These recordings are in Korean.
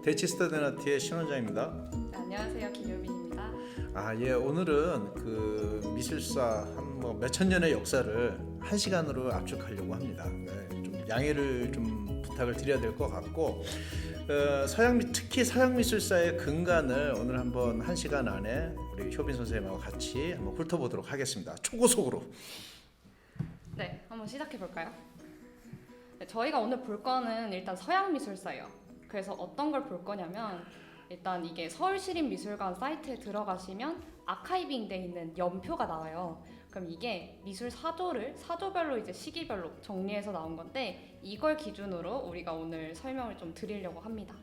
대치스타데나티의 신원장입니다. 네, 안녕하세요, 김효빈입니다. 예, 오늘은 그 미술사 한 몇천 년의 역사를 한 시간으로 압축하려고 합니다. 네, 좀 양해를 좀 부탁을 드려야 될 것 같고, 특히 서양 미술사의 근간을 오늘 한번 한 시간 안에 우리 효빈 선생님하고 같이 한번 훑어보도록 하겠습니다. 초고속으로. 네, 한번 시작해 볼까요? 네, 저희가 오늘 볼 거는 일단 서양 미술사예요. 그래서 어떤 걸 볼 거냐면 일단 이게 서울시립미술관 사이트에 들어가시면 아카이빙 돼 있는 연표가 나와요. 그럼 이게 미술 사조를 사조별로 이제 시기별로 정리해서 나온 건데 이걸 기준으로 우리가 오늘 설명을 좀 드리려고 합니다.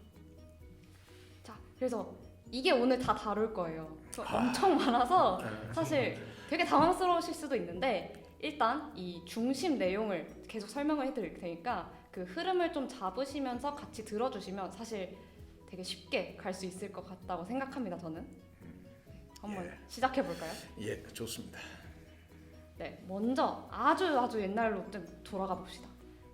자, 그래서 이게 오늘 다 다룰 거예요. 엄청 많아서 사실 되게 당황스러우실 수도 있는데 일단 이 중심 내용을 계속 설명을 해드릴 테니까 그 흐름을 좀 잡으시면서 같이 들어주시면 사실 되게 쉽게 갈 수 있을 것 같다고 생각합니다. 저는 한번 시작해 볼까요? 예, 좋습니다. 네, 먼저 아주 옛날로 좀 돌아가 봅시다.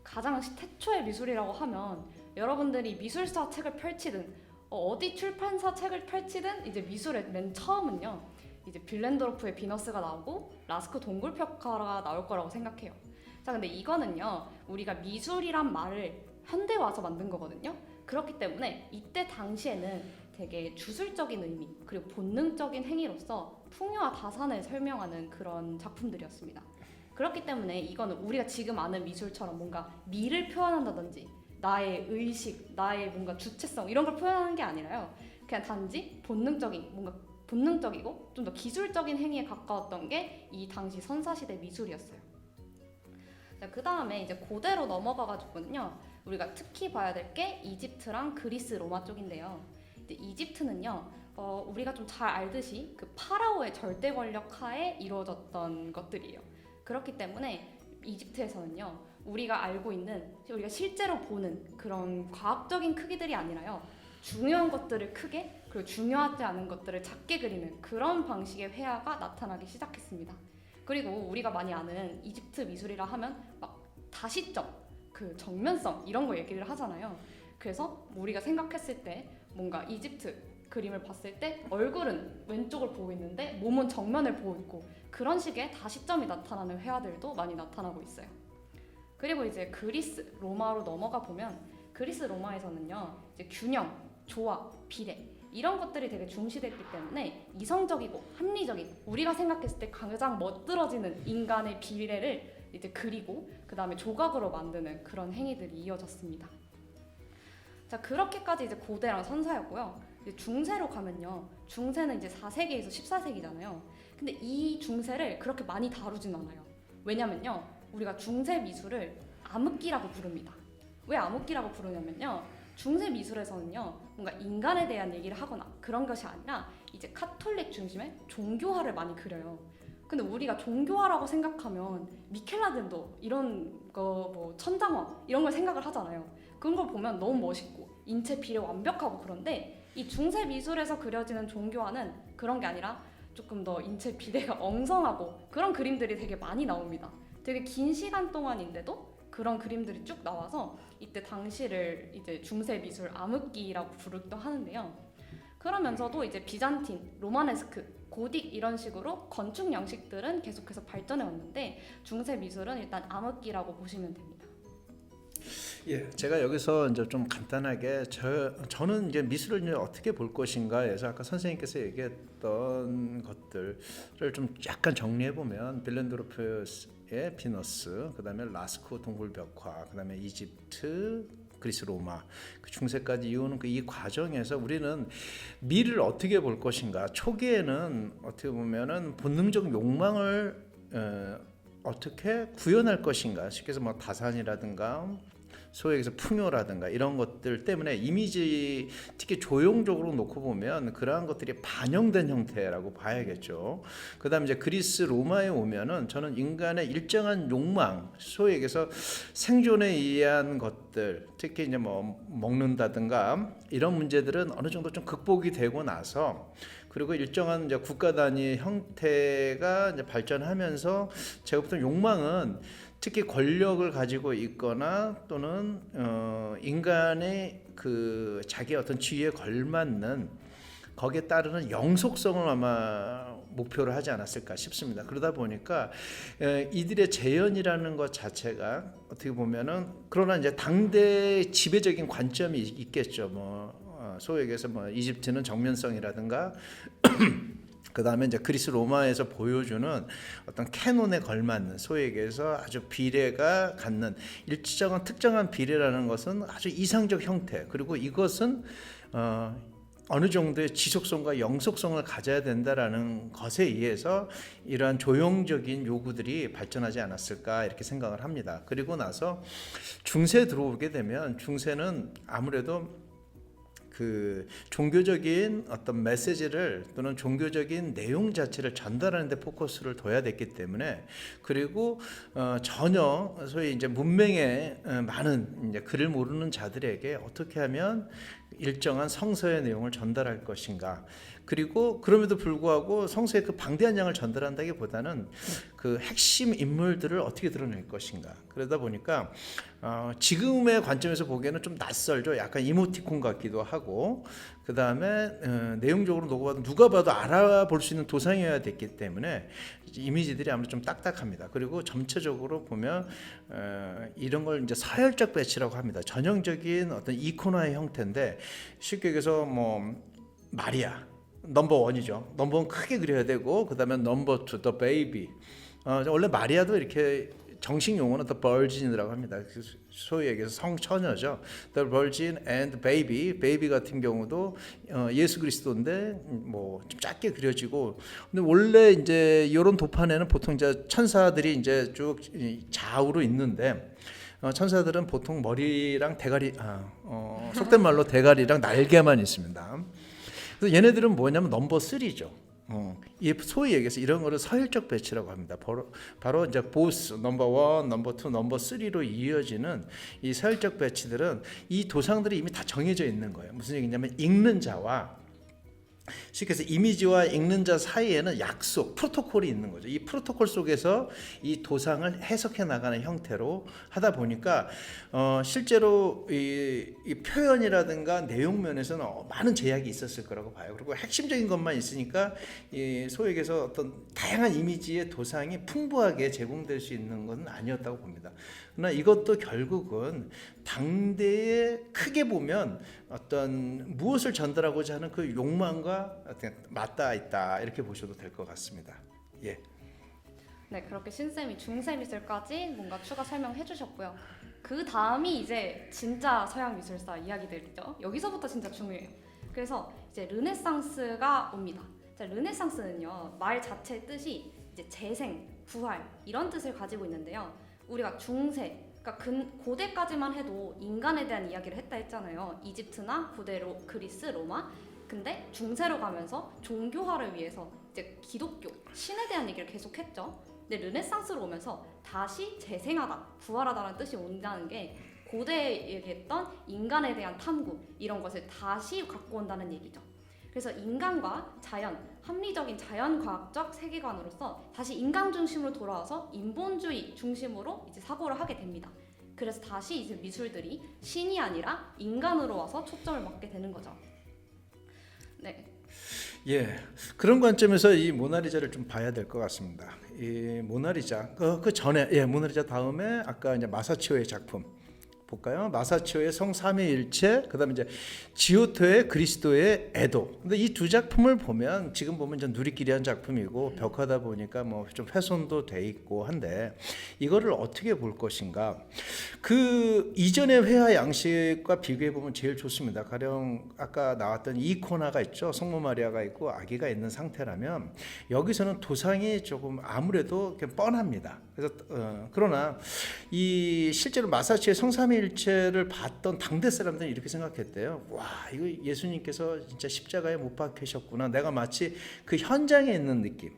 가장 태초의 미술이라고 하면 여러분들이 미술사 책을 펼치든 어디 출판사 책을 펼치든 이제 미술의 맨 처음은요. 이제 빌렌도르프의 비너스가 나오고 라스코 동굴벽화가 나올 거라고 생각해요. 자, 근데 이거는요. 우리가 미술이란 말을 현대 와서 만든 거거든요. 그렇기 때문에 이때 당시에는 되게 주술적인 의미 그리고 본능적인 행위로서 풍요와 다산을 설명하는 그런 작품들이었습니다. 그렇기 때문에 이거는 우리가 지금 아는 미술처럼 뭔가 미를 표현한다든지 나의 의식, 나의 뭔가 주체성 이런 걸 표현하는 게 아니라요. 그냥 단지 본능적이고 좀 더 기술적인 행위에 가까웠던 게 이 당시 선사시대 미술이었어요. 그 다음에 이제 고대로 넘어가가지고는요. 우리가 특히 봐야 될 게 이집트랑 그리스, 로마 쪽인데요. 이집트는요. 우리가 좀 잘 알듯이 그 파라오의 절대 권력 하에 이루어졌던 것들이에요. 그렇기 때문에 이집트에서는요. 우리가 실제로 보는 그런 과학적인 크기들이 아니라요. 중요한 것들을 크게 그리고 중요하지 않은 것들을 작게 그리는 그런 방식의 회화가 나타나기 시작했습니다. 그리고 우리가 많이 아는 이집트 미술이라 하면 막 다시점, 그 정면성 이런 거 얘기를 하잖아요. 그래서 우리가 생각했을 때 뭔가 이집트 그림을 봤을 때 얼굴은 왼쪽을 보고 있는데 몸은 정면을 보고 있고 그런 식의 다시점이 나타나는 회화들도 많이 나타나고 있어요. 그리고 이제 그리스, 로마로 넘어가 보면 그리스, 로마에서는요 이제 균형, 조화, 비례 이런 것들이 되게 중시됐기 때문에 이성적이고 합리적인 우리가 생각했을 때 가장 멋들어지는 인간의 비례를 이제 그리고 그 다음에 조각으로 만드는 그런 행위들이 이어졌습니다. 자, 그렇게까지 이제 고대랑 선사였고요. 이제 중세로 가면요. 중세는 이제 4세기에서 14세기잖아요. 근데 이 중세를 그렇게 많이 다루진 않아요. 왜냐면요. 우리가 중세 미술을 암흑기라고 부릅니다. 왜 암흑기라고 부르냐면요. 중세 미술에서는요. 뭔가 인간에 대한 얘기를 하거나 그런 것이 아니라 이제 카톨릭 중심의 종교화를 많이 그려요. 근데 우리가 종교화라고 생각하면 미켈란젤로 이런 거 천장화 이런 걸 생각을 하잖아요. 그런 걸 보면 너무 멋있고 인체 비례 완벽하고 그런데 이 중세 미술에서 그려지는 종교화는 그런 게 아니라 조금 더 인체 비례가 엉성하고 그런 그림들이 되게 많이 나옵니다. 되게 긴 시간 동안인데도 그런 그림들이 쭉 나와서 이때 당시를 이제 중세 미술 암흑기라고 부르기도 하는데요. 그러면서도 이제 비잔틴, 로마네스크, 고딕 이런 식으로 건축 양식들은 계속해서 발전해 왔는데 중세 미술은 일단 암흑기라고 보시면 됩니다. 예, 제가 여기서 이제 좀 간단하게 저는 이제 미술을 이제 어떻게 볼 것인가에서 아까 선생님께서 얘기했던 것들을 좀 약간 정리해 보면 빌렌도르프의 비너스, 그다음에 라스코 동굴벽화, 그다음에 이집트, 그리스, 로마, 그 중세까지 이어오는 이 과정에서 우리는 미를 어떻게 볼 것인가. 초기에는 어떻게 보면은 본능적 욕망을 어떻게 구현할 것인가. 쉽게 해서 다산이라든가 소위 얘기해서 풍요라든가 이런 것들 때문에 이미지 특히 조형적으로 놓고 보면 그러한 것들이 반영된 형태라고 봐야겠죠. 그 다음에 이제 그리스 로마에 오면은 저는 인간의 일정한 욕망, 소위 얘기해서 생존에 의한 것들, 특히 이제 먹는다든가 이런 문제들은 어느 정도 좀 극복이 되고 나서 그리고 일정한 이제 국가 단위 형태가 이제 발전하면서 제가 보던 욕망은 특히 권력을 가지고 있거나 또는 인간의 그 자기 어떤 지위에 걸맞는 거기에 따르는 영속성을 아마 목표로 하지 않았을까 싶습니다. 그러다 보니까 이들의 재현이라는 것 자체가 어떻게 보면은 그러나 이제 당대 지배적인 관점이 있겠죠. 소위 얘기해서 이집트는 정면성이라든가 그 다음에 이제 그리스 로마에서 보여주는 어떤 캐논에 걸맞는 소위 얘기해서 아주 비례가 갖는 일정한 특정한 비례라는 것은 아주 이상적 형태, 그리고 이것은 어느 정도의 지속성과 영속성을 가져야 된다라는 것에 의해서 이러한 조형적인 요구들이 발전하지 않았을까 이렇게 생각을 합니다. 그리고 나서 중세에 들어오게 되면 중세는 아무래도 그 종교적인 어떤 메시지를 또는 종교적인 내용 자체를 전달하는 데 포커스를 둬야 됐기 때문에, 그리고 전혀 소위 이제 문맹의 많은 이제 글을 모르는 자들에게 어떻게 하면 일정한 성서의 내용을 전달할 것인가, 그리고 그럼에도 불구하고 성서의 그 방대한 양을 전달한다기보다는 그 핵심 인물들을 어떻게 드러낼 것인가. 그러다 보니까 지금의 관점에서 보기에는 좀 낯설죠. 약간 이모티콘 같기도 하고, 그 다음에 내용적으로 누가 봐도 알아볼 수 있는 도상이어야 됐기 때문에 이미지들이 아무래도 좀 딱딱합니다. 그리고 전체적으로 보면 이런 걸 이제 서열적 배치라고 합니다. 전형적인 어떤 이코나의 형태인데, 쉽게 얘기해서 마리아 넘버 원이죠. 넘버 원 크게 그려야 되고, 그 다음에 넘버 투, the baby. 원래 마리아도 이렇게 정식 용어는 the virgin이라고 합니다. 소위 얘기해서 성처녀죠. The virgin and baby. baby 같은 경우도 예수 그리스도인데 좀 작게 그려지고. 근데 원래 이제 이런 도판에는 보통 이제 천사들이 이제 쭉 좌우로 있는데, 천사들은 보통 머리랑 대가리, 속된 말로 대가리랑 날개만 있습니다. 그래서 얘네들은 뭐냐면 넘버 3죠. 이 소위 얘기해서 이런 거를 서열적 배치라고 합니다. 바로 이제 보스 넘버 1, 넘버 2, 넘버 3로 이어지는 이 서열적 배치들은 이 도상들이 이미 다 정해져 있는 거예요. 무슨 얘기냐면 읽는 자와, 쉽게 해서 이미지와 읽는 자 사이에는 약속, 프로토콜이 있는 거죠. 이 프로토콜 속에서 이 도상을 해석해 나가는 형태로 하다 보니까 실제로 이 표현이라든가 내용 면에서는 많은 제약이 있었을 거라고 봐요. 그리고 핵심적인 것만 있으니까 이 소위 얘기해서 어떤 다양한 이미지의 도상이 풍부하게 제공될 수 있는 것은 아니었다고 봅니다. 그러나 이것도 결국은 당대에 크게 보면 어떤 무엇을 전달하고자 하는 그 욕망과 맞닿아 있다, 이렇게 보셔도 될 것 같습니다. 예. 네, 그렇게 신쌤이 중세 미술까지 뭔가 추가 설명해 주셨고요. 그 다음이 이제 진짜 서양 미술사 이야기들이죠. 여기서부터 진짜 중요해요. 그래서 이제 르네상스가 옵니다. 르네상스는요, 말 자체의 뜻이 이제 재생, 부활 이런 뜻을 가지고 있는데요. 우리가 중세, 그러니까 고대까지만 해도 인간에 대한 이야기를 했다 했잖아요. 이집트나 고대로 그리스, 로마. 근데 중세로 가면서 종교화를 위해서 이제 기독교, 신에 대한 얘기를 계속했죠. 근데 르네상스로 오면서 다시 재생하다, 부활하다라는 뜻이 온다는 게 고대에 얘기했던 인간에 대한 탐구, 이런 것을 다시 갖고 온다는 얘기죠. 그래서 인간과 자연, 합리적인 자연과학적 세계관으로서 다시 인간 중심으로 돌아와서 인본주의 중심으로 이제 사고를 하게 됩니다. 그래서 다시 이제 미술들이 신이 아니라 인간으로 와서 초점을 맞게 되는 거죠. 네. 예, 그런 관점에서 이 모나리자를 좀 봐야 될 것 같습니다. 이 모나리자 그 전에 모나리자 다음에 아까 이제 마사치오의 작품 볼까요? 마사치오의 성삼위일체, 그다음에 이제 지오토의 그리스도의 애도. 근데 이 두 작품을 보면 지금 보면 이제 누리끼리한 작품이고 벽화다 보니까 좀 훼손도 돼 있고 한데, 이거를 어떻게 볼 것인가? 그 이전의 회화 양식과 비교해 보면 제일 좋습니다. 가령 아까 나왔던 이코나가 있죠. 성모 마리아가 있고 아기가 있는 상태라면 여기서는 도상이 조금 아무래도 뻔합니다. 그래서 그러나 이 실제로 마사치의 성삼위일체를 봤던 당대 사람들은 이렇게 생각했대요. 와, 이거 예수님께서 진짜 십자가에 못 박히셨구나. 내가 마치 그 현장에 있는 느낌.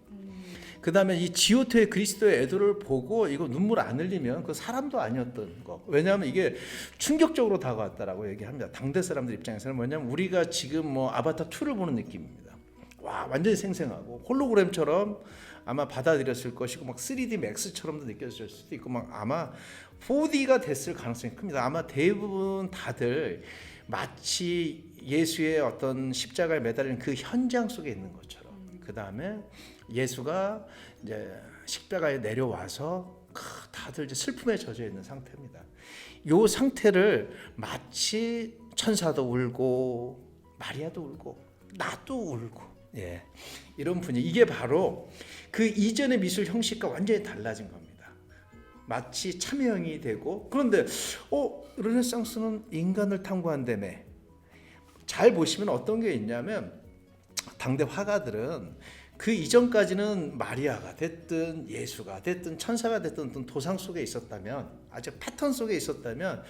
그 다음에 이 지오토의 그리스도의 애도를 보고 이거 눈물 안 흘리면 그 사람도 아니었던 거. 왜냐하면 이게 충격적으로 다가왔다라고 얘기합니다. 당대 사람들 입장에서는 뭐냐면 우리가 지금 아바타 2를 보는 느낌입니다. 와, 완전히 생생하고 홀로그램처럼 아마 받아들였을 것이고 막 3D 맥스처럼도 느껴질 수도 있고 막 아마 4D가 됐을 가능성이 큽니다. 아마 대부분 다들 마치 예수의 어떤 십자가에 매달리는 그 현장 속에 있는 것처럼 그 다음에 예수가 이제 십자가에 내려와서 다들 이제 슬픔에 젖어 있는 상태입니다. 이 상태를 마치 천사도 울고 마리아도 울고 나도 울고 이런 분위기, 이게 바로 그 이전의 미술 형식과 완전히 달라진 겁니다. 마치 참여형이 되고, 그런데 르네상스는 인간을 탐구한다며. 잘 보시면 어떤 게 있냐면 당대 화가들은 그 이전까지는 마리아가 됐든 예수가 됐든 천사가 됐든 어떤 도상 속에 있었다면, 아주 패턴 속에 있었다면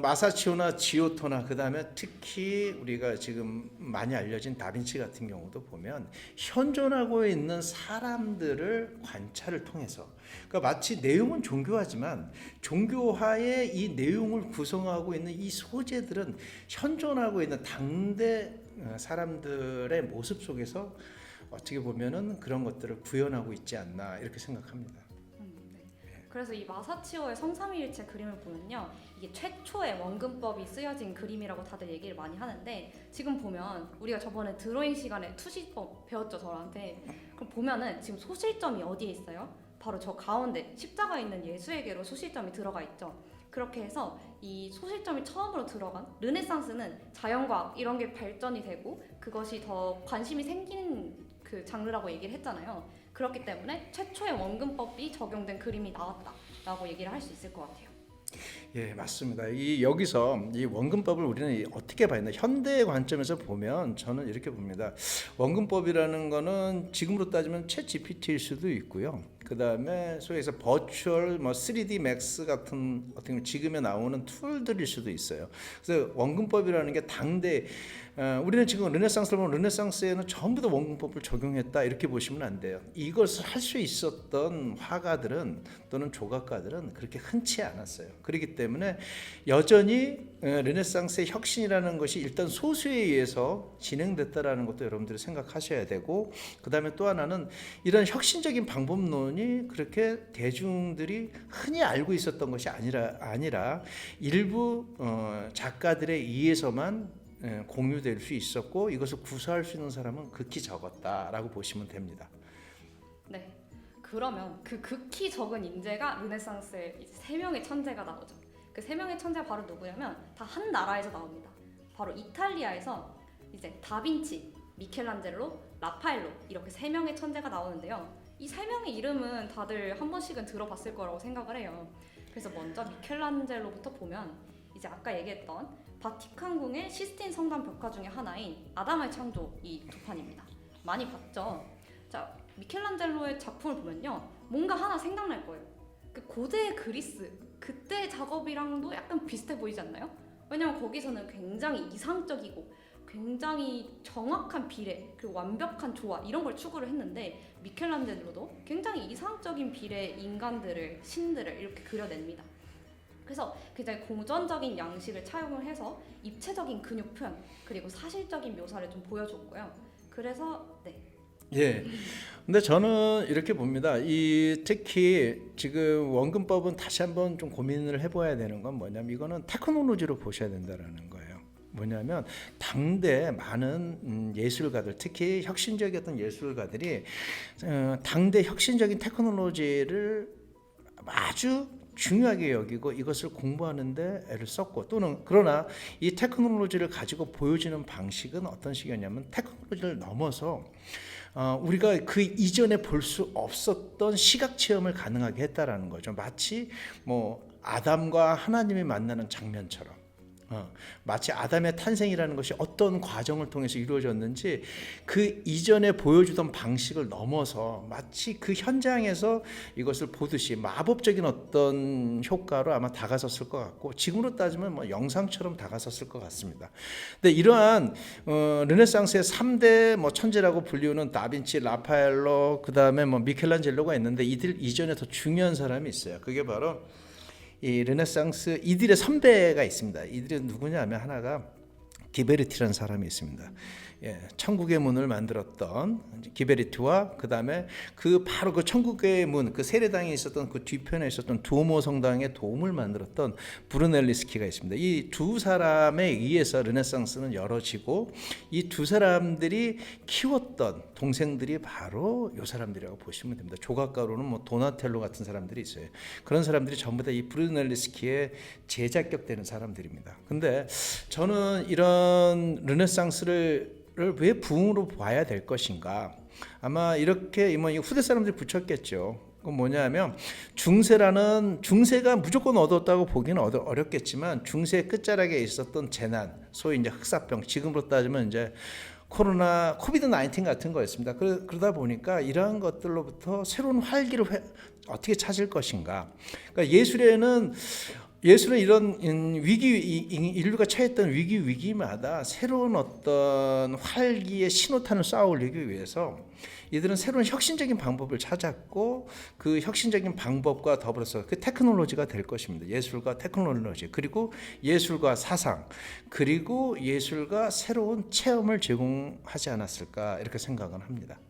마사치오나 지오토나 그 다음에 특히 우리가 지금 많이 알려진 다빈치 같은 경우도 보면 현존하고 있는 사람들을 관찰을 통해서, 그러니까 마치 내용은 종교하지만 종교화의 이 내용을 구성하고 있는 이 소재들은 현존하고 있는 당대 사람들의 모습 속에서 어떻게 보면은 그런 것들을 구현하고 있지 않나 이렇게 생각합니다. 그래서 이 마사치오의 성삼위일체 그림을 보면요, 이게 최초의 원근법이 쓰여진 그림이라고 다들 얘기를 많이 하는데, 지금 보면 우리가 저번에 드로잉 시간에 투시법 배웠죠, 저한테. 그럼 보면은 지금 소실점이 어디에 있어요? 바로 저 가운데 십자가에 있는 예수에게로 소실점이 들어가 있죠. 그렇게 해서 이 소실점이 처음으로 들어간 르네상스는 자연과학 이런 게 발전이 되고 그것이 더 관심이 생긴 그 장르라고 얘기를 했잖아요. 그렇기 때문에 최초의 원근법이 적용된 그림이 나왔다라고 얘기를 할 수 있을 것 같아요. 예, 맞습니다. 여기서 이 원근법을 우리는 어떻게 봐야 되나? 현대의 관점에서 보면 저는 이렇게 봅니다. 원근법이라는 거는 지금으로 따지면 챗 GPT일 수도 있고요. 그 다음에 소위해서 버추얼 3D 맥스 같은 어떻게 지금에 나오는 툴들일 수도 있어요. 그래서 원근법이라는 게 당대 우리는 지금 르네상스를 보면 르네상스에는 전부 다 원근법을 적용했다 이렇게 보시면 안 돼요. 이것을 할 수 있었던 화가들은 또는 조각가들은 그렇게 흔치 않았어요. 그렇기 때문에 여전히 르네상스의 혁신이라는 것이 일단 소수에 의해서 진행됐다라는 것도 여러분들이 생각하셔야 되고, 그 다음에 또 하나는 이런 혁신적인 방법론이 그렇게 대중들이 흔히 알고 있었던 것이 아니라 일부 작가들에 의해서만 공유될 수 있었고, 이것을 구사할 수 있는 사람은 극히 적었다라고 보시면 됩니다. 네, 그러면 그 극히 적은 인재가 르네상스의 이제 세 명의 천재가 나오죠. 그 세 명의 천재가 바로 누구냐면 다 한 나라에서 나옵니다. 바로 이탈리아에서 이제 다빈치, 미켈란젤로, 라파엘로 이렇게 세 명의 천재가 나오는데요. 이 세 명의 이름은 다들 한 번씩은 들어봤을 거라고 생각을 해요. 그래서 먼저 미켈란젤로부터 보면 이제 아까 얘기했던 바티칸궁의 시스틴 성당 벽화 중에 하나인 아담의 창조, 이 두 판입니다. 많이 봤죠? 자, 미켈란젤로의 작품을 보면요, 뭔가 하나 생각날 거예요. 그 고대 그리스 그때 작업이랑도 약간 비슷해 보이지 않나요? 왜냐면 거기서는 굉장히 이상적이고 굉장히 정확한 비례 그리고 완벽한 조화 이런 걸 추구를 했는데, 미켈란젤로도 굉장히 이상적인 비례의 인간들을, 신들을 이렇게 그려냅니다. 그래서 굉장히 고전적인 양식을 차용을 해서 입체적인 근육 표현 그리고 사실적인 묘사를 좀 보여줬고요. 그래서 예. 근데 저는 이렇게 봅니다. 특히 지금 원근법은 다시 한번 좀 고민을 해봐야 되는 건 뭐냐면, 이거는 테크놀로지로 보셔야 된다라는 거예요. 뭐냐면 당대 많은 예술가들, 특히 혁신적이었던 예술가들이 당대 혁신적인 테크놀로지를 아주 중요하게 여기고 이것을 공부하는데 애를 썼고, 또는 그러나 이 테크놀로지를 가지고 보여지는 방식은 어떤 식이었냐면 테크놀로지를 넘어서 우리가 그 이전에 볼 수 없었던 시각 체험을 가능하게 했다라는 거죠. 마치 아담과 하나님이 만나는 장면처럼, 마치 아담의 탄생이라는 것이 어떤 과정을 통해서 이루어졌는지 그 이전에 보여주던 방식을 넘어서 마치 그 현장에서 이것을 보듯이 마법적인 어떤 효과로 아마 다가섰을 것 같고, 지금으로 따지면 영상처럼 다가섰을 것 같습니다. 근데 이러한 르네상스의 3대 천재라고 불리우는 다빈치, 라파엘로, 그 다음에 미켈란젤로가 있는데, 이들 이전에 더 중요한 사람이 있어요. 그게 바로 이 르네상스 이들의 선배가 있습니다. 이들이 누구냐면 하나가 기베리티라는 사람이 있습니다. 예, 천국의 문을 만들었던 기베리티와 그 다음에 그 바로 그 천국의 문, 그 세례당에 있었던 그 뒤편에 있었던 두오모 성당의 도움을 만들었던 브루넬리스키가 있습니다. 이 두 사람에 의해서 르네상스는 열어지고 이 두 사람들이 키웠던 동생들이 바로 이 사람들이라고 보시면 됩니다. 조각가로는 뭐 도나텔로 같은 사람들이 있어요. 그런 사람들이 전부 다 이 브루넬리스키의 제자격 되는 사람들입니다. 근데 저는 이런 르네상스를 왜 부흥으로 봐야 될 것인가? 아마 이렇게 뭐 후대 사람들이 붙였겠죠. 그건 뭐냐면 중세가 무조건 얻었다고 보기는 어렵겠지만 중세 끝자락에 있었던 재난, 소위 이제 흑사병, 지금으로 따지면 이제 코로나, 코비드 19 같은 거였습니다. 그러다 보니까 이러한 것들로부터 새로운 활기를 어떻게 찾을 것인가? 그러니까 예술은 이런 인류가 처했던 위기마다 새로운 어떤 활기의 신호탄을 쏘아 올리기 위해서 이들은 새로운 혁신적인 방법을 찾았고 그 혁신적인 방법과 더불어서 그 테크놀로지가 될 것입니다. 예술과 테크놀로지, 그리고 예술과 사상, 그리고 예술과 새로운 체험을 제공하지 않았을까 이렇게 생각은 합니다.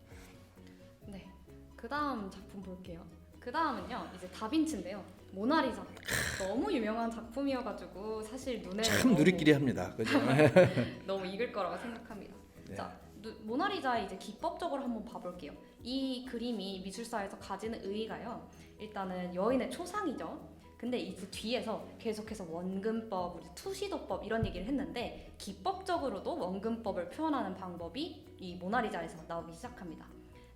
네, 그 다음 작품 볼게요. 그 다음은요, 이제 다빈치인데요. 모나리자. 너무 유명한 작품이어가지고 사실 눈에 참 누리끼리 합니다. 그죠? 너무 익을 거라고 생각합니다. 네. 자, 모나리자의 이제 기법적으로 한번 봐볼게요. 이 그림이 미술사에서 가지는 의의가요. 일단은 여인의 초상이죠. 근데 이제 뒤에서 계속해서 원근법, 투시도법 이런 얘기를 했는데 기법적으로도 원근법을 표현하는 방법이 이 모나리자에서 나오기 시작합니다.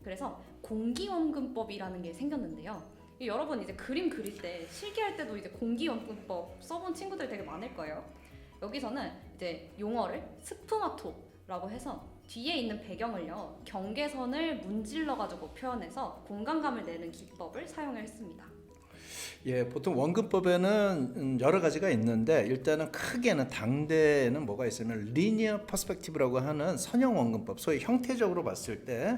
그래서 공기원근법이라는 게 생겼는데요. 여러분 이제 그림 그릴 때 실기할 때도 이제 공기원근법 써본 친구들 되게 많을 거예요. 여기서는 이제 용어를 스푸마토라고 해서 뒤에 있는 배경을요 경계선을 문질러가지고 표현해서 공간감을 내는 기법을 사용했습니다. 예, 보통 원근법에는 여러 가지가 있는데 일단은 크게는 당대에는 뭐가 있으면 리니어 퍼스펙티브라고 하는 선형 원근법, 소위 형태적으로 봤을 때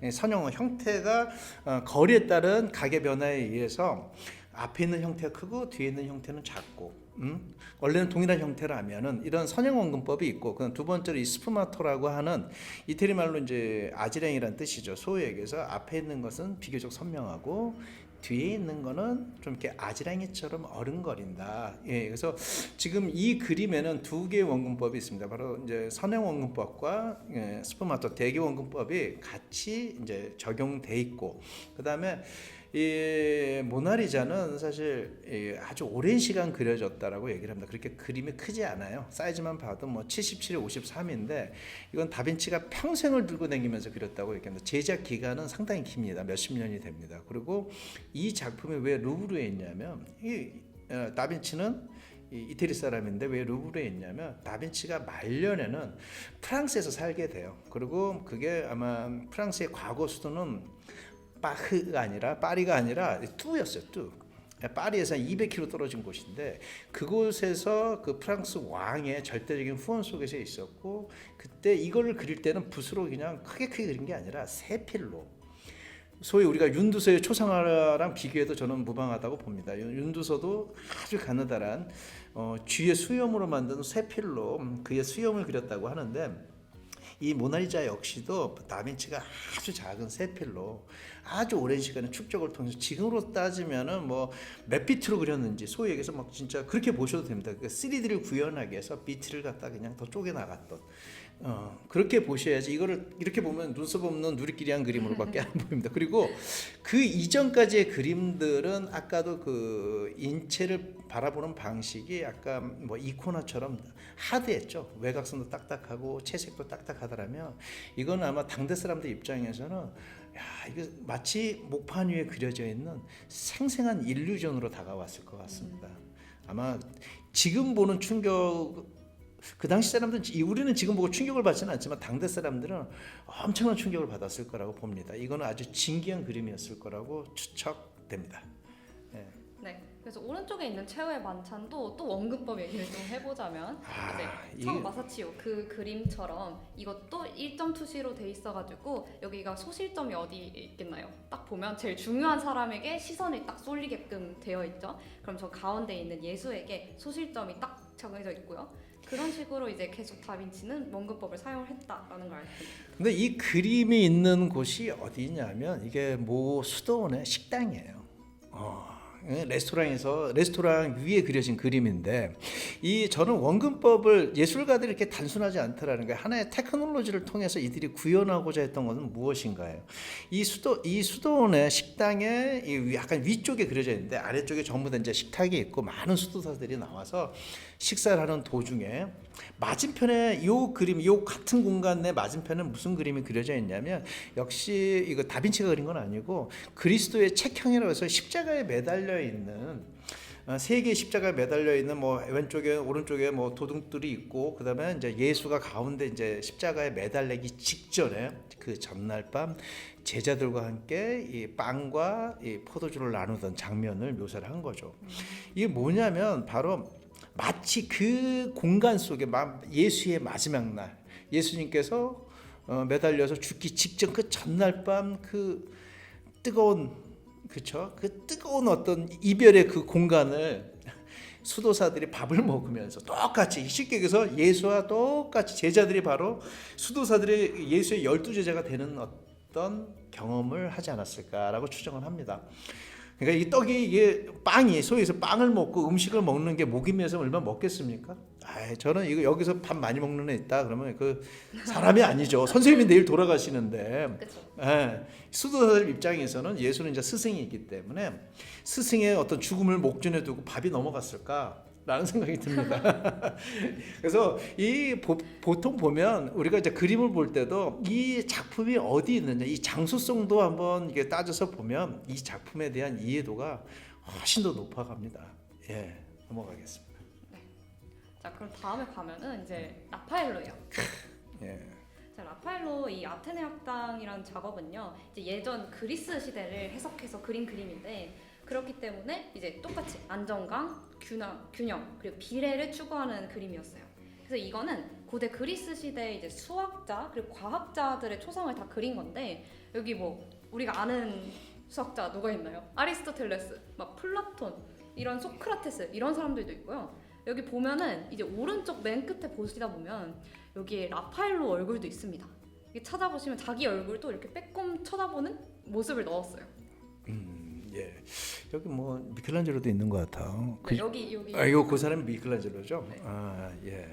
선형 형태가 거리에 따른 가계 변화에 의해서 앞에 있는 형태가 크고 뒤에 있는 형태는 작고 원래는 동일한 형태라면은 이런 선형 원근법이 있고, 그다음 두 번째로 이 스푸마토라고 하는 이태리 말로 이제 아지랭이란 뜻이죠. 소위 얘기해서 앞에 있는 것은 비교적 선명하고 뒤에 있는 거는 좀 이렇게 아지랑이처럼 어른거린다. 예, 그래서 지금 이 그림에는 두 개의 원근법이 있습니다. 바로 이제 선형 원근법과 스푸마토 대기 원근법이 같이 이제 적용돼 있고, 그 다음에 이 모나리자는 사실 아주 오랜 시간 그려졌다라고 얘기를 합니다. 그렇게 그림이 크지 않아요. 사이즈만 봐도 뭐 77에 53인데 이건 다빈치가 평생을 들고 다니면서 그렸다고 얘기합니다. 제작 기간은 상당히 깁니다. 몇십 년이 됩니다. 그리고 이 작품이 왜 루브르에 있냐면 다빈치는 이태리 사람인데 왜 루브르에 있냐면 다빈치가 말년에는 프랑스에서 살게 돼요. 그리고 그게 아마 프랑스의 과거 수도는 파리가 아니라 뚜였어요. 뚜. 파리에서 200km 떨어진 곳인데 그곳에서 그 프랑스 왕의 절대적인 후원 속에서 있었고, 그때 이걸 그릴 때는 붓으로 그냥 크게 그린 게 아니라 세필로, 소위 우리가 윤두서의 초상화랑 비교해도 저는 무방하다고 봅니다. 윤두서도 아주 가느다란 쥐의 수염으로 만든 세필로 그의 수염을 그렸다고 하는데, 이 모나리자 역시도 다빈치가 아주 작은 세필로 아주 오랜 시간의 축적을 통해서 지금으로 따지면은 뭐 몇 비트로 그렸는지 소위 얘기해서 막 진짜 그렇게 보셔도 됩니다. 그러니까 3D를 구현하기 위해서 비트를 갖다 그냥 더 쪼개 나갔던 그렇게 보셔야지 이거를 이렇게 보면 눈썹 없는 누리끼리 한 그림으로밖에 안 보입니다. 그리고 그 이전까지의 그림들은 아까도 그 인체를 바라보는 방식이 약간 뭐 이코나처럼 하드했죠. 외곽선도 딱딱하고 채색도 딱딱하더라면 이건 아마 당대 사람들 입장에서는 이게 마치 목판 위에 그려져 있는 생생한 일루전으로 다가왔을 것 같습니다. 아마 지금 보는 충격, 그 당시 사람들은 우리는 지금 보고 충격을 받지는 않지만 당대 사람들은 엄청난 충격을 받았을 거라고 봅니다. 이거는 아주 진귀한 그림이었을 거라고 추측됩니다. 네. 그래서 오른쪽에 있는 최후의 만찬도 또 원근법 얘기를 좀 해보자면 이제 청 마사치오 그 그림처럼 이것도 1점 투시로 돼 있어가지고 여기가 소실점이 어디 있겠나요? 딱 보면 제일 중요한 사람에게 시선이 딱 쏠리게끔 되어 있죠. 그럼 저 가운데 있는 예수에게 소실점이 딱 정해져 있고요. 그런 식으로 이제 계속 다빈치는 원근법을 사용을 했다라는 걸 알 수 있어요. 근데 이 그림이 있는 곳이 어디냐면 이게 모 수도원의 식당이에요. 레스토랑 위에 그려진 그림인데 이 저는 원근법을 예술가들이 이렇게 단순하지 않더라는 거예요. 하나의 테크놀로지를 통해서 이들이 구현하고자 했던 것은 무엇인가요? 이 수도원의 식당에 약간 위쪽에 그려져 있는데 아래쪽에 전부 다 이제 식탁이 있고 많은 수도사들이 나와서 식사를 하는 도중에 맞은편에 요 같은 공간 내 맞은편에 무슨 그림이 그려져 있냐면 역시 이거 다빈치가 그린 건 아니고 그리스도의 책형이라고 해서 십자가에 매달려 있는 세 개의 십자가에 매달려 있는 뭐 왼쪽에 오른쪽에 뭐 도둑들이 있고 그다음에 이제 예수가 가운데 이제 십자가에 매달리기 직전에 그 전날 밤 제자들과 함께 이 빵과 이 포도주를 나누던 장면을 묘사를 한 거죠. 이게 뭐냐면 바로 마치 그 공간 속에 예수의 마지막 날 예수님께서 매달려서 죽기 직전 그 전날 밤 그 뜨거운 그 뜨거운 어떤 이별의 그 공간을 수도사들이 밥을 먹으면서 똑같이 쉽게 얘기해서 예수와 똑같이 제자들이 바로 수도사들의 예수의 12제자가 되는 어떤 경험을 하지 않았을까라고 추정을 합니다. 그러니까 이 떡이 이게 빵이 소위에서 빵을 먹고 음식을 먹는 게 목이 메서 얼마나 먹겠습니까? 저는 이거 여기서 밥 많이 먹는 애 있다 그러면 그 사람이 아니죠. 선생님이 내일 돌아가시는데 수도사들 입장에서는 예수는 이제 스승이기 때문에 스승의 어떤 죽음을 목전에 두고 밥이 넘어갔을까? 라는 생각이 듭니다. 그래서 보통 보면 우리가 이제 그림을 볼 때도 이 작품이 어디 있느냐, 이 장소성도 한번 이게 따져서 보면 이 작품에 대한 이해도가 훨씬 더 높아갑니다. 예, 넘어가겠습니다. 네. 자, 그럼 다음에 가면은 이제 라파엘로예요. 예. 자, 라파엘로 이 아테네 학당이라는 작업은요, 이제 예전 그리스 시대를 해석해서 그린 그림인데. 그렇기 때문에 이제 똑같이 안정감, 균형 그리고 비례를 추구하는 그림이었어요. 그래서 이거는 고대 그리스 시대 이제 수학자 그리고 과학자들의 초상을 다 그린 건데 여기 뭐 우리가 아는 수학자 누가 있나요? 아리스토텔레스, 막 플라톤, 이런 소크라테스 이런 사람들도 있고요. 여기 보면은 이제 오른쪽 맨 끝에 보시다 보면 여기에 라파엘로 얼굴도 있습니다. 이게 찾아보시면 자기 얼굴도 이렇게 빼꼼 쳐다보는 모습을 넣었어요. 예. 여기 뭐 미켈란젤로도 있는 것 같아요. 네, 여기. 이거 그 사람이 미켈란젤로죠? 네. 예.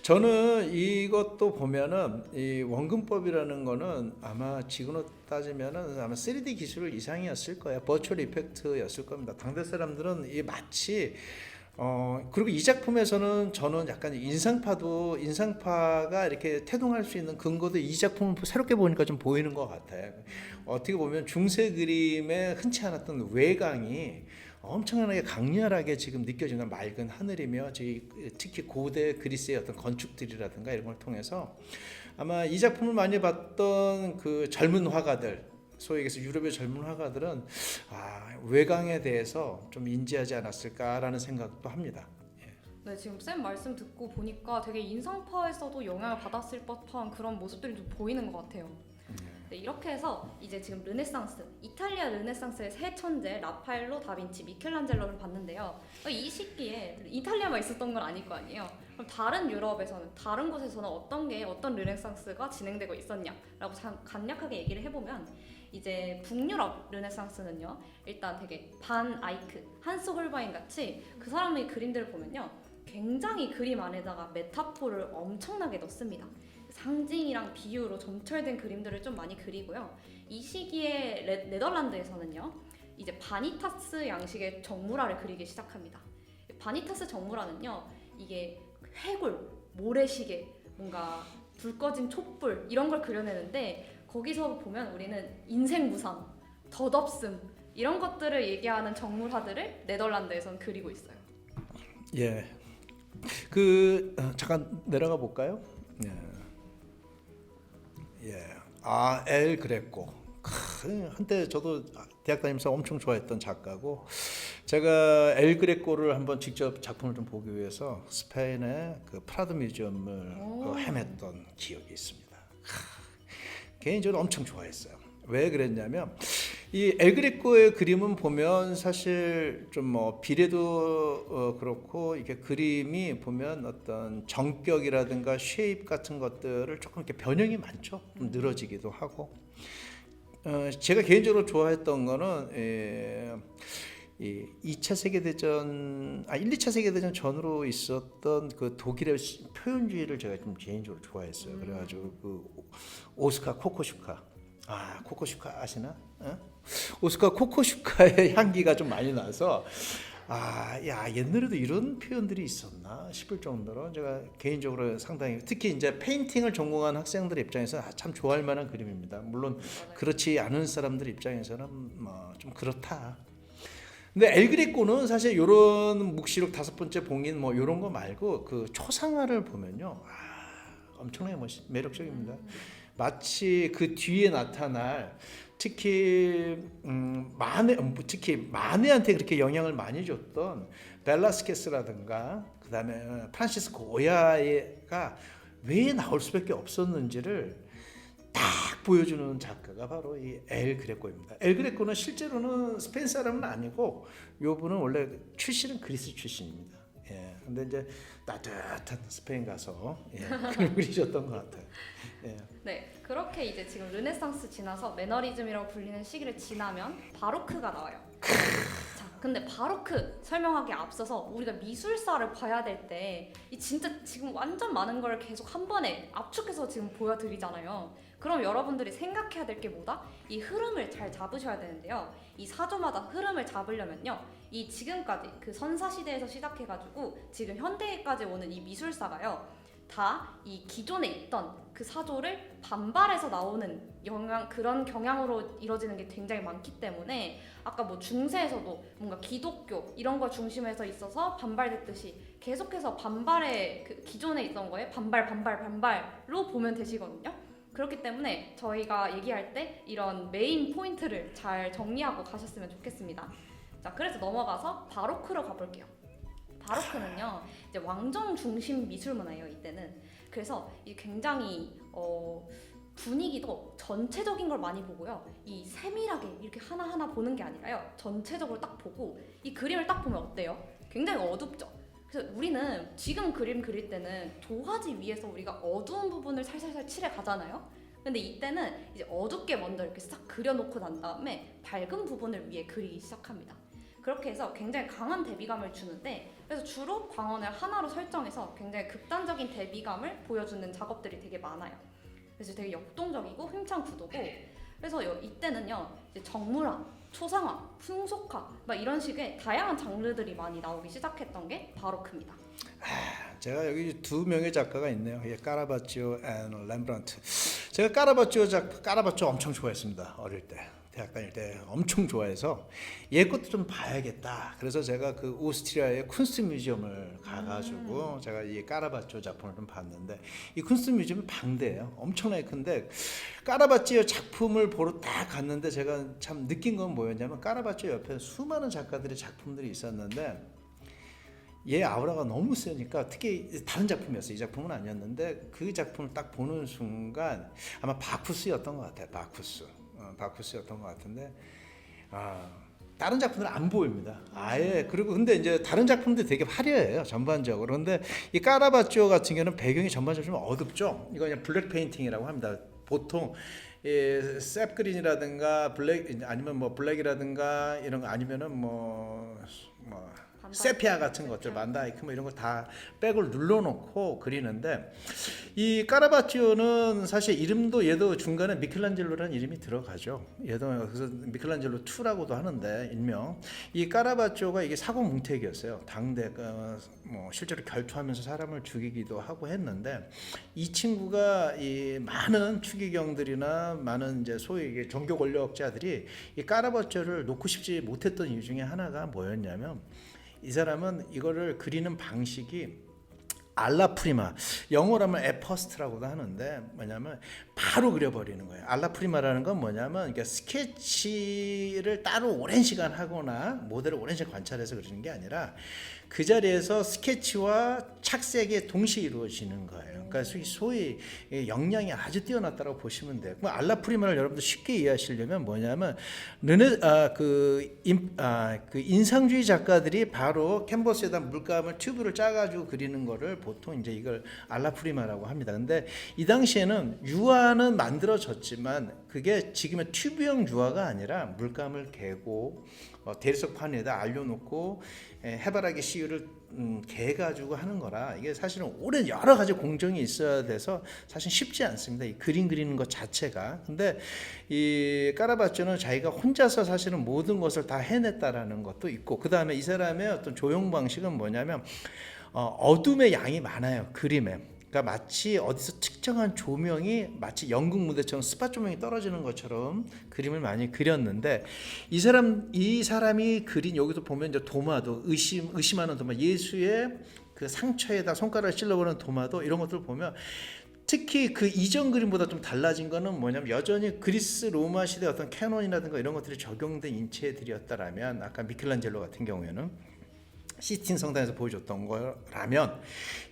저는 이것도 보면은 이 원근법이라는 거는 아마 지금으로 따지면은 아마 3D 기술 이상이었을 거예요. 버추얼 이펙트였을 겁니다. 당대 사람들은 이 마치 그리고 이 작품에서는 저는 약간 인상파가 이렇게 태동할 수 있는 근거도 이 작품을 새롭게 보니까 좀 보이는 것 같아요. 어떻게 보면 중세 그림에 흔치 않았던 외광이 엄청나게 강렬하게 지금 느껴지는 맑은 하늘이며 특히 고대 그리스의 어떤 건축들이라든가 이런 걸 통해서 아마 이 작품을 많이 봤던 그 젊은 화가들 소위 얘기해서 유럽의 젊은 화가들은 외광에 대해서 좀 인지하지 않았을까라는 생각도 합니다. 네, 지금 쌤 말씀 듣고 보니까 되게 인상파에서도 영향을 받았을 법한 그런 모습들이 좀 보이는 것 같아요. 네, 이렇게 해서 이제 지금 르네상스, 이탈리아 르네상스의 세 천재 라파엘로, 다빈치, 미켈란젤로를 봤는데요. 이 시기에 이탈리아만 있었던 건 아닐 거 아니에요. 그럼 다른 유럽에서는, 다른 곳에서는 어떤 르네상스가 진행되고 있었냐라고 간략하게 얘기를 해보면 이제 북유럽 르네상스는요, 일단 되게 반 아이크, 한스 홀바인 같이 그 사람의 그림들을 보면요, 굉장히 그림 안에다가 메타포를 엄청나게 넣습니다. 상징이랑 비유로 점철된 그림들을 좀 많이 그리고요. 이 시기에 네덜란드에서는요, 이제 바니타스 양식의 정물화를 그리기 시작합니다. 바니타스 정물화는요, 이게 해골, 모래시계, 뭔가 불 꺼진 촛불 이런 걸 그려내는데 거기서 보면 우리는 인생 무상, 덧없음 이런 것들을 얘기하는 정물화들을 네덜란드에서는 그리고 있어요. 예, 잠깐 내려가 볼까요? 엘 그레코. 한때 저도 대학 다니면서 엄청 좋아했던 작가고 제가 엘 그레코를 한번 직접 작품을 좀 보기 위해서 스페인의 그 프라드 뮤지엄을 헤맸던 기억이 있습니다. 개인적으로 엄청 좋아했어요. 왜 그랬냐면 이 엘그레코의 그림은 보면 사실 좀 뭐 비례도 그렇고 이게 그림이 보면 어떤 정격이라든가 쉐입 같은 것들을 조금 이렇게 변형이 많죠. 좀 늘어지기도 하고. 제가 개인적으로 좋아했던 거는 이 2차 세계대전, 1, 2차 세계대전 전으로 있었던 그 독일의 표현주의를 제가 좀 개인적으로 좋아했어요. 그래가지고 그 오스카 코코슈카, 코코슈카 아시나? 오스카 코코슈카의 향기가 좀 많이 나서 옛날에도 이런 표현들이 있었나 싶을 정도로 제가 개인적으로 상당히 특히 이제 페인팅을 전공한 학생들 입장에서 참 좋아할 만한 그림입니다. 물론 그렇지 않은 사람들 입장에서는 뭐 좀 그렇다. 근데 엘그레코는 사실 이런 묵시록 5번째 봉인 뭐 이런 거 말고 그 초상화를 보면요, 엄청나게 매력적입니다. 마치 그 뒤에 나타날 특히 마네한테 그렇게 영향을 많이 줬던 벨라스케스라든가 그다음에 프란시스코 오야가 왜 나올 수밖에 없었는지를 딱 보여주는 작가가 바로 이 엘 그레코입니다. 엘 그레코는 실제로는 스페인 사람은 아니고 요분은 원래 출신은 그리스 출신입니다. 예. 근데 이제 따뜻한 스페인 가서 그림 그리셨던 것 같아요. 예. 네, 그렇게 이제 지금 르네상스 지나서 매너리즘이라고 불리는 시기를 지나면 바로크가 나와요. 자, 근데 바로크 설명하기 앞서서 우리가 미술사를 봐야 될 때 이 진짜 지금 완전 많은 걸 계속 한 번에 압축해서 지금 보여드리잖아요. 그럼 여러분들이 생각해야 될 게 뭐다? 이 흐름을 잘 잡으셔야 되는데요. 이 사조마다 흐름을 잡으려면요, 이 지금까지 그 선사시대에서 시작해가지고 지금 현대까지 오는 이 미술사가요, 다 이 기존에 있던 그 사조를 반발해서 나오는 그런 경향으로 이루어지는 게 굉장히 많기 때문에 아까 뭐 중세에서도 뭔가 기독교 이런 걸 중심에서 있어서 반발됐듯이 계속해서 반발의 그 기존에 있던 거에 반발로 보면 되시거든요. 그렇기 때문에 저희가 얘기할 때 이런 메인 포인트를 잘 정리하고 가셨으면 좋겠습니다. 자, 그래서 넘어가서 바로크로 가볼게요. 바로크는요, 이제 왕정 중심 미술 문화예요, 이때는. 그래서 이 굉장히 분위기도 전체적인 걸 많이 보고요. 이 세밀하게 이렇게 하나하나 보는 게 아니라요, 전체적으로 딱 보고 이 그림을 딱 보면 어때요? 굉장히 어둡죠. 그래서 우리는 지금 그림 그릴 때는 도화지 위에서 우리가 어두운 부분을 살살살 칠해 가잖아요. 근데 이때는 이제 어둡게 먼저 이렇게 싹 그려놓고 난 다음에 밝은 부분을 위에 그리기 시작합니다. 그렇게 해서 굉장히 강한 대비감을 주는데, 그래서 주로 광원을 하나로 설정해서 굉장히 극단적인 대비감을 보여주는 작업들이 되게 많아요. 그래서 되게 역동적이고 힘찬 구도고, 그래서 이때는요, 이제 정물화, 초상화, 풍속화 막 이런 식의 다양한 장르들이 많이 나오기 시작했던 게 바로크입니다. 제가 여기 두 명의 작가가 있네요. 까라바치오 and 렘브란트. 제가 까라바치오 엄청 좋아했습니다. 어릴 때. 대학 다닐 때 엄청 좋아해서 얘 것도 좀 봐야겠다. 그래서 제가 그 오스트리아의 쿤스트 뮤지엄을 가가지고 제가 이 까라바치오 작품을 좀 봤는데, 이 쿤스트 뮤지엄이 방대해요. 엄청나게 큰데 까라바치오 작품을 보러 딱 갔는데 제가 참 느낀 건 뭐였냐면, 까라바치오 옆에 수많은 작가들의 작품들이 있었는데 얘 아우라가 너무 세니까, 특히 다른 작품이었어요. 이 작품은 아니었는데 그 작품을 딱 보는 순간 아마 바쿠스였던 것 같아요. 바쿠스였던 것 같은데, 다른 작품들은 안 보입니다. 아예. 그리고 근데 이제 다른 작품들이 되게 화려해요, 전반적으로. 그런데 이 까라바치오 같은 경우는 배경이 전반적으로 좀 어둡죠. 이거 그냥 블랙 페인팅이라고 합니다. 보통 셉 그린이라든가 블랙, 아니면 뭐 블랙이라든가 이런 거, 아니면은 뭐 세피아 같은 것들, 만다이크 뭐 이런 거 다 백을 눌러놓고 그리는데, 이 까라바치오는 사실 이름도 얘도 중간에 미켈란젤로라는 이름이 들어가죠. 얘도 그래서 미켈란젤로 2라고도 하는데, 일명 이 까라바치오가 이게 사고뭉택이었어요. 당대가 뭐 실제로 결투하면서 사람을 죽이기도 하고 했는데, 이 친구가 이 많은 추기경들이나 많은 이제 소위 종교 권력자들이 이 까라바치오를 놓고 싶지 못했던 이유 중에 하나가 뭐였냐면, 이 사람은 이거를 그리는 방식이 알라프리마, 영어로 하면 에퍼스트라고도 하는데 뭐냐면 바로 그려버리는 거예요. 알라프리마라는 건 뭐냐면 그러니까 스케치를 따로 오랜 시간 하거나 모델을 오랜 시간 관찰해서 그리는 게 아니라 그 자리에서 스케치와 착색이 동시에 이루어지는 거예요. 그러니까 소위 역량이 아주 뛰어났다고 보시면 돼요. 그럼 알라프리마를 여러분들 쉽게 이해하시려면 뭐냐면 그 인상주의 작가들이 바로 캔버스에다 물감을 튜브를 짜가지고 그리는 거를 보통 이제 이걸 알라프리마라고 합니다. 근데 이 당시에는 유화는 만들어졌지만 그게 지금의 튜브형 유화가 아니라 물감을 개고 대리석판 위에다 알려놓고 해바라기 씨유를 개가지고 하는 거라 이게 사실은 오랜 여러 가지 공정이 있어야 돼서 사실 쉽지 않습니다. 이 그림 그리는 것 자체가. 근데 이 카라바초는 자기가 혼자서 사실은 모든 것을 다 해냈다라는 것도 있고, 그 다음에 이 사람의 어떤 조형 방식은 뭐냐면 어둠의 양이 많아요. 그림에. 그러니까 마치 어디서 특정한 조명이 마치 연극 무대처럼 스팟 조명이 떨어지는 것처럼 그림을 많이 그렸는데 이 사람이 그린 여기서 보면 이제 도마도 의심하는 도마, 예수의 그 상처에다 손가락을 찔러보는 도마도 이런 것들을 보면 특히 그 이전 그림보다 좀 달라진 거는 뭐냐면 여전히 그리스 로마 시대 어떤 캐논이라든가 이런 것들이 적용된 인체들이었다라면 아까 미켈란젤로 같은 경우에는 시스틴 성당에서 보여줬던 거라면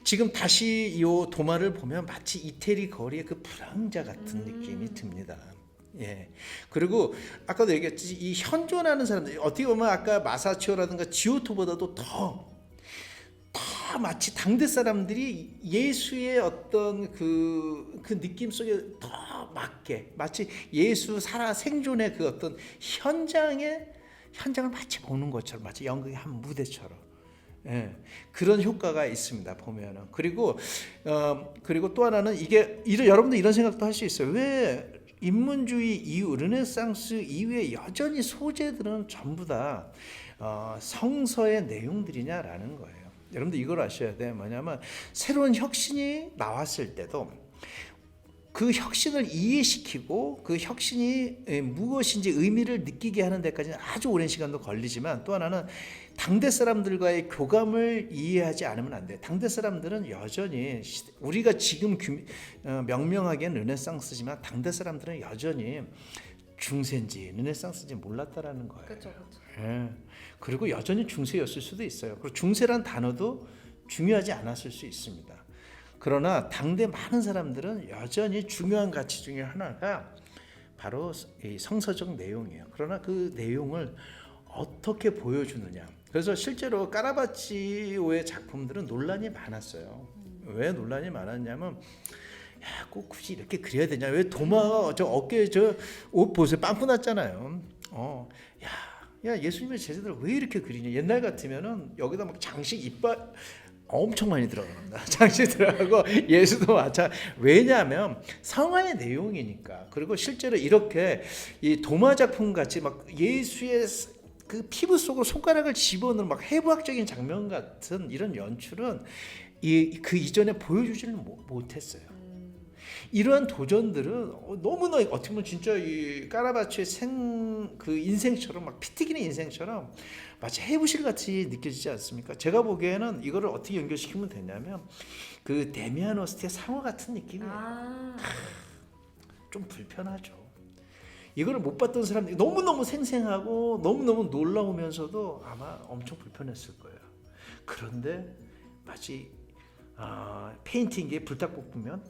지금 다시 이 도마를 보면 마치 이태리 거리의 그 불황자 같은 느낌이 듭니다. 예. 그리고 아까도 얘기했지 이 현존하는 사람들 어떻게 보면 아까 마사치오라든가 지오토보다도 더 마치 당대 사람들이 예수의 어떤 그 느낌 속에 더 맞게 마치 예수 생존의 그 어떤 현장을 마치 보는 것처럼 마치 연극의 한 무대처럼. 예, 그런 효과가 있습니다. 보면은 그리고 또 하나는 여러분들 이런 생각도 할 수 있어요. 왜 인문주의 이후 르네상스 이후에 여전히 소재들은 전부 다 성서의 내용들이냐라는 거예요. 여러분들 이걸 아셔야 돼. 뭐냐면 새로운 혁신이 나왔을 때도 그 혁신을 이해시키고 그 혁신이 무엇인지 의미를 느끼게 하는 데까지는 아주 오랜 시간도 걸리지만 또 하나는 당대 사람들과의 교감을 이해하지 않으면 안 돼요. 당대 사람들은 여전히 우리가 지금 명명하기엔 르네상스지만 당대 사람들은 여전히 중세인지 르네상스인지 몰랐다라는 거예요. 그렇죠. 예. 그리고 여전히 중세였을 수도 있어요. 그리고 중세란 단어도 중요하지 않았을 수 있습니다. 그러나 당대 많은 사람들은 여전히 중요한 가치 중에 하나가 바로 이 성서적 내용이에요. 그러나 그 내용을 어떻게 보여주느냐. 그래서 실제로 카라바치오의 작품들은 논란이 많았어요. 왜 논란이 많았냐면 꼭 굳이 이렇게 그려야 되냐. 왜 도마가 저 어깨에 저 옷 보세요. 빵꾸 났잖아요. 야 예수님의 제자들 왜 이렇게 그리냐. 옛날 같으면은 여기다 막 장식 이빨 엄청 많이 들어갑니다. 장식 들어가고 예수도 마찬가지. 왜냐하면 성화의 내용이니까. 그리고 실제로 이렇게 이 도마 작품 같이 막 예수의 그 피부 속으로 손가락을 집어넣는 막 해부학적인 장면 같은 이런 연출은 그 이전에 보여주지를 못했어요. 이러한 도전들은 너무나 어떻게 보면 진짜 이 카라바초의 그 인생처럼 막 피 튀기는 인생처럼 마치 해부실 같이 느껴지지 않습니까? 제가 보기에는 이거를 어떻게 연결시키면 되냐면 그 데미안 허스트의 상어 같은 느낌이에요. 좀 불편하죠. 이거를 못 봤던 사람들이 너무너무 생생하고 너무너무 놀라우면서도 아마 엄청 불편했을 거예요. 그런데 마치 페인팅기에 불닭볶으면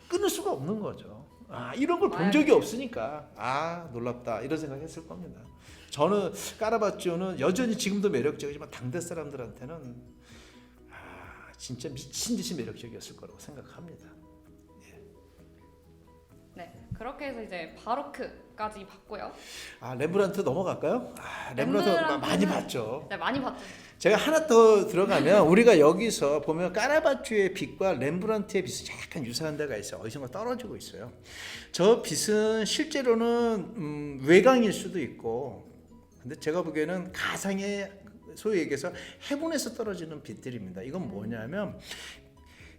끊을 수가 없는 거죠. 이런 걸 본 적이 없으니까 놀랍다 이런 생각했을 겁니다. 저는 카라바초는 여전히 지금도 매력적이지만 당대 사람들한테는 진짜 미친 듯이 매력적이었을 거라고 생각합니다. 네, 그렇게 해서 이제 바로크까지 봤고요. 렘브란트 넘어갈까요? 렘브란트 많이 봤죠. 네, 많이 봤죠. 제가 하나 더 들어가면 우리가 여기서 보면 카라바초의 빛과 렘브란트의 빛은 약간 유사한 데가 있어요. 어디선가 떨어지고 있어요. 저 빛은 실제로는 외광일 수도 있고, 근데 제가 보기에는 가상의 소위 얘기해서 해본에서 떨어지는 빛들입니다. 이건 뭐냐면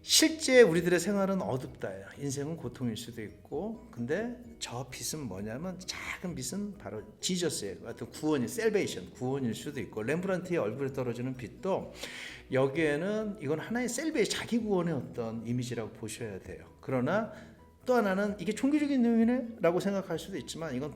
실제 우리들의 생활은 어둡다. 인생은 고통일 수도 있고, 근데 저 빛은 뭐냐면 작은 빛은 바로 지저스의 어떤 구원이 셀베이션, 구원일 수도 있고, 렘브란트의 얼굴에 떨어지는 빛도 여기에는 이건 하나의 셀베이션, 자기 구원의 어떤 이미지라고 보셔야 돼요. 그러나 또 하나는 이게 종교적인 내용이네라고 생각할 수도 있지만 이건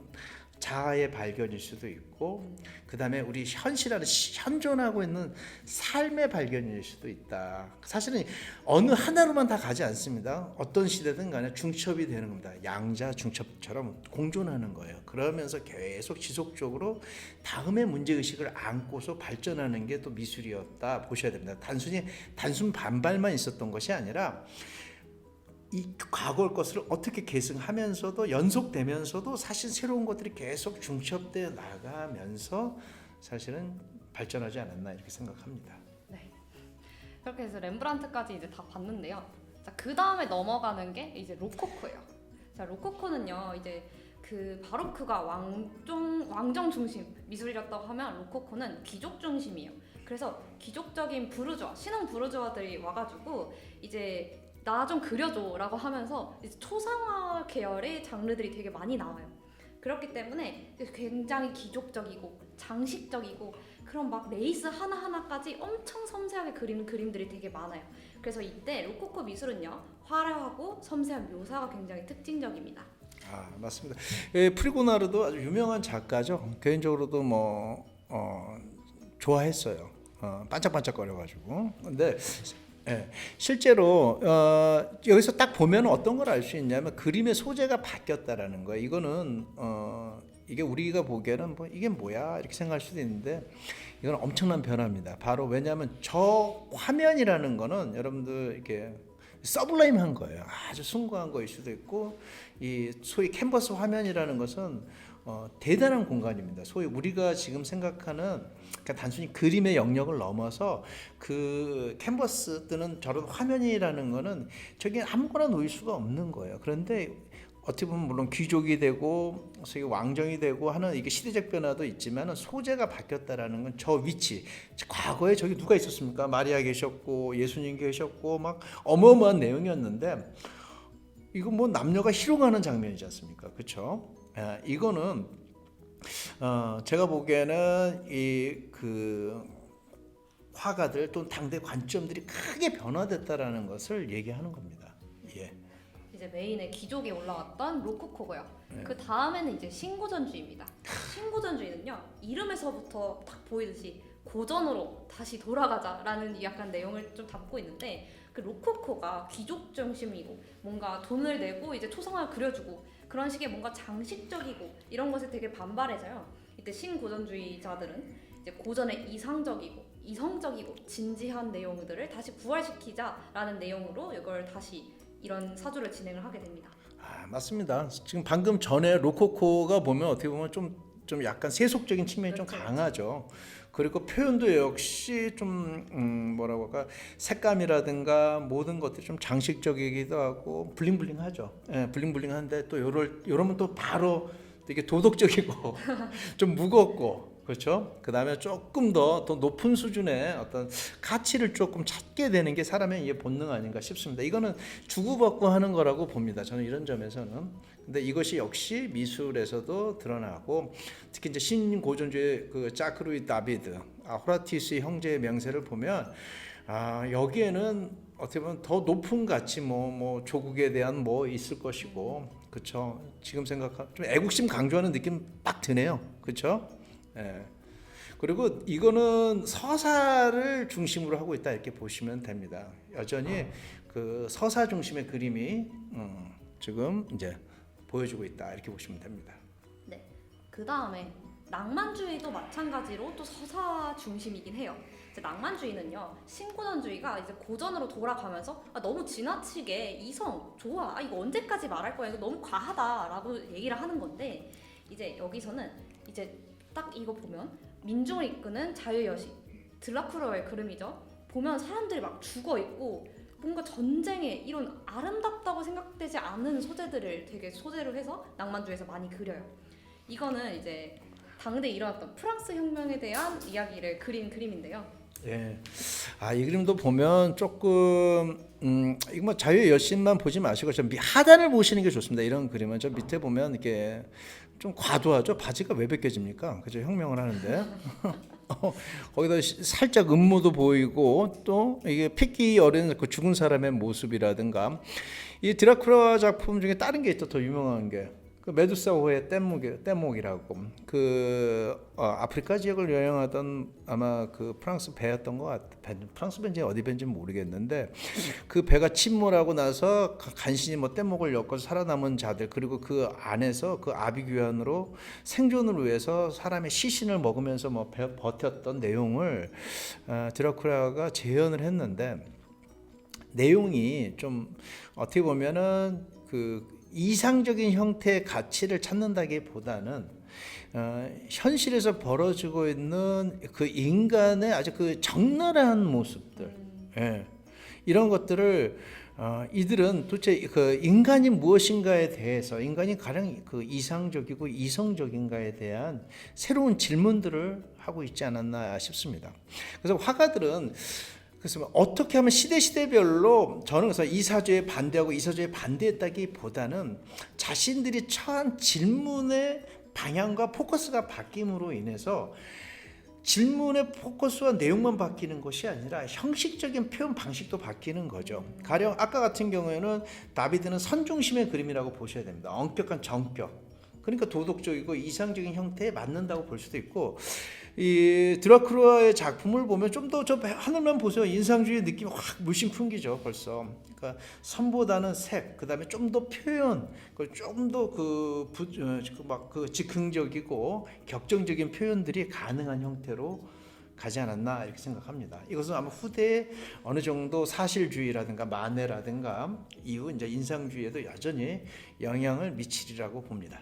자아의 발견일 수도 있고, 그 다음에 우리 현실하는 현존하고 있는 삶의 발견일 수도 있다. 사실은 어느 하나로만 다 가지 않습니다. 어떤 시대든 간에 중첩이 되는 겁니다. 양자 중첩처럼 공존하는 거예요. 그러면서 계속 지속적으로 다음의 문제의식을 안고서 발전하는 게 또 미술이었다 보셔야 됩니다. 단순 반발만 있었던 것이 아니라 이 과거의 것을 어떻게 계승하면서도 연속되면서도 사실 새로운 것들이 계속 중첩되어 나가면서 사실은 발전하지 않았나 이렇게 생각합니다. 네. 그렇게 해서 렘브란트까지 이제 다 봤는데요. 자, 그 다음에 넘어가는 게 이제 로코코예요. 자, 로코코는요, 이제 그 바로크가 왕정 중심 미술이었다고 하면 로코코는 귀족 중심이에요. 그래서 귀족적인 부르주아, 신흥 부르주아들이 와가지고 이제 나 좀 그려줘 라고 하면서 이제 초상화 계열의 장르들이 되게 많이 나와요. 그렇기 때문에 굉장히 귀족적이고 장식적이고 그런 막 레이스 하나하나까지 엄청 섬세하게 그리는 그림들이 되게 많아요. 그래서 이때 로코코 미술은요, 화려하고 섬세한 묘사가 굉장히 특징적입니다. 맞습니다. 프리고나르도 아주 유명한 작가죠. 개인적으로도 좋아했어요. 반짝반짝거려가지고. 근데 실제로 여기서 딱 보면 어떤 걸 알 수 있냐면 그림의 소재가 바뀌었다라는 거예요. 이거는 이게 우리가 보기에는 이게 뭐야 이렇게 생각할 수도 있는데 이건 엄청난 변화입니다. 바로 왜냐하면 저 화면이라는 거는 여러분들 이렇게 서블레임한 거예요. 아주 숭고한 거일 수도 있고, 이 소위 캔버스 화면이라는 것은 대단한 공간입니다. 소위 우리가 지금 생각하는 그러니까 단순히 그림의 영역을 넘어서 그 캔버스 또는 저런 화면이라는 거는 저게 아무거나 놓일 수가 없는 거예요. 그런데 어떻게 보면 물론 귀족이 되고 소위 왕정이 되고 하는 이게 시대적 변화도 있지만 소재가 바뀌었다라는 건 저 위치, 과거에 저기 누가 있었습니까? 마리아 계셨고 예수님 계셨고 막 어마어마한 내용이었는데 이거 남녀가 희롱하는 장면이지 않습니까? 그렇죠? 이거는 제가 보기에는 그 화가들 또는 당대 관점들이 크게 변화됐다라는 것을 얘기하는 겁니다. 예. 이제 메인에 귀족이 올라왔던 로코코고요. 그 다음에는 이제 신고전주의입니다. 신고전주의는요, 이름에서부터 딱 보이듯이 고전으로 다시 돌아가자라는 약간 내용을 좀 담고 있는데, 그 로코코가 귀족 중심이고 뭔가 돈을 내고 이제 초상화를 그려주고 그런 식의 뭔가 장식적이고 이런 것에 되게 반발해서요. 이때 신고전주의자들은 이제 고전의 이성적이고 진지한 내용들을 다시 부활시키자라는 내용으로 이걸 다시 이런 사주를 진행을 하게 됩니다. 맞습니다. 지금 방금 전에 로코코가 보면 어떻게 보면 좀 약간 세속적인 측면이 좀 강하죠. 그리고 표현도 역시 좀 뭐라고 할까, 색감이라든가 모든 것들이 좀 장식적이기도 하고 블링블링하죠. 블링블링한데 또 요러면 또 바로 되게 도덕적이고 좀 무겁고, 그렇죠? 그 다음에 조금 더 높은 수준의 어떤 가치를 조금 찾게 되는 게 사람의 이게 본능 아닌가 싶습니다. 이거는 주고받고 하는 거라고 봅니다. 저는 이런 점에서는. 근데 이것이 역시 미술에서도 드러나고, 특히 이제 신고전주의 그 자크루이 다비드, 호라티우스의 형제의 명세를 보면 여기에는 어떻게 보면 더 높은 가치 조국에 대한 있을 것이고, 그렇죠? 지금 생각하면 좀 애국심 강조하는 느낌 딱 드네요. 그렇죠? 예. 그리고 이거는 서사를 중심으로 하고 있다 이렇게 보시면 됩니다. 여전히 그 서사 중심의 그림이 지금 이제 보여주고 있다 이렇게 보시면 됩니다. 네. 그 다음에 낭만주의도 마찬가지로 또 서사 중심이긴 해요. 이제 낭만주의는요, 신고전주의가 이제 고전으로 돌아가면서 너무 지나치게 이성 좋아, 이거 언제까지 말할 거야, 이거 너무 과하다라고 얘기를 하는 건데, 이제 여기서는 이제 딱 이거 보면 민중을 이끄는 자유여신 드라큘라의 그림이죠. 보면 사람들이 막 죽어 있고 뭔가 전쟁에 이런 아름답다고 생각되지 않은 소재들을 되게 소재로 해서 낭만주의에서 많이 그려요. 이거는 이제 당대에 일어났던 프랑스 혁명에 대한 이야기를 그린 그림인데요. 예. 이 그림도 보면 조금 이거 뭐 자유의 여신만 보지 마시고 좀 하단을 보시는 게 좋습니다. 이런 그림은 저 밑에 보면 이게 좀 과도하죠. 바지가 왜 벗겨집니까? 그죠? 혁명을 하는데. 거기다 살짝 음모도 보이고 또 이게 핏기 어린 그 죽은 사람의 모습이라든가 이 드라큘라 작품 중에 다른 게 있죠. 더 유명한 게 그 메두사호의 뗏목이라고 아프리카 지역을 여행하던 아마 그 프랑스 배였던 것 같아. 프랑스 배인지 어디 배인지는 모르겠는데 그 배가 침몰하고 나서 간신히 뭐 뗏목을 엮어서 살아남은 자들 그리고 그 안에서 그 아비규환으로 생존을 위해서 사람의 시신을 먹으면서 뭐 버텼던 내용을 드라큘라가 재현을 했는데 내용이 좀 어떻게 보면은 그 이상적인 형태의 가치를 찾는다기보다는 현실에서 벌어지고 있는 그 인간의 아주 그 적나라한 모습들, 예, 이런 것들을 이들은 도대체 그 인간이 무엇인가에 대해서 인간이 가장 그 이상적이고 이성적인가에 대한 새로운 질문들을 하고 있지 않았나 싶습니다. 그래서 화가들은 그래서 어떻게 하면 시대별로 저는 그래서 이사주에 반대하고 이사주에 반대했다기보다는 자신들이 처한 질문의 방향과 포커스가 바뀜으로 인해서 질문의 포커스와 내용만 바뀌는 것이 아니라 형식적인 표현 방식도 바뀌는 거죠. 가령 아까 같은 경우에는 다비드는 선중심의 그림이라고 보셔야 됩니다. 엄격한 정격. 그러니까 도덕적이고 이상적인 형태에 맞는다고 볼 수도 있고 이 드라큘라의 작품을 보면 좀 더 저 하늘만 보세요. 인상주의 느낌이 확 물씬 풍기죠. 벌써. 그러니까 선보다는 색, 그다음에 좀 더 표현, 좀 더 그 즉흥적이고 격정적인 표현들이 가능한 형태로 가지 않았나 이렇게 생각합니다. 이것은 아마 후대에 어느 정도 사실주의라든가 만해라든가 이후 이제 인상주의에도 여전히 영향을 미치리라고 봅니다.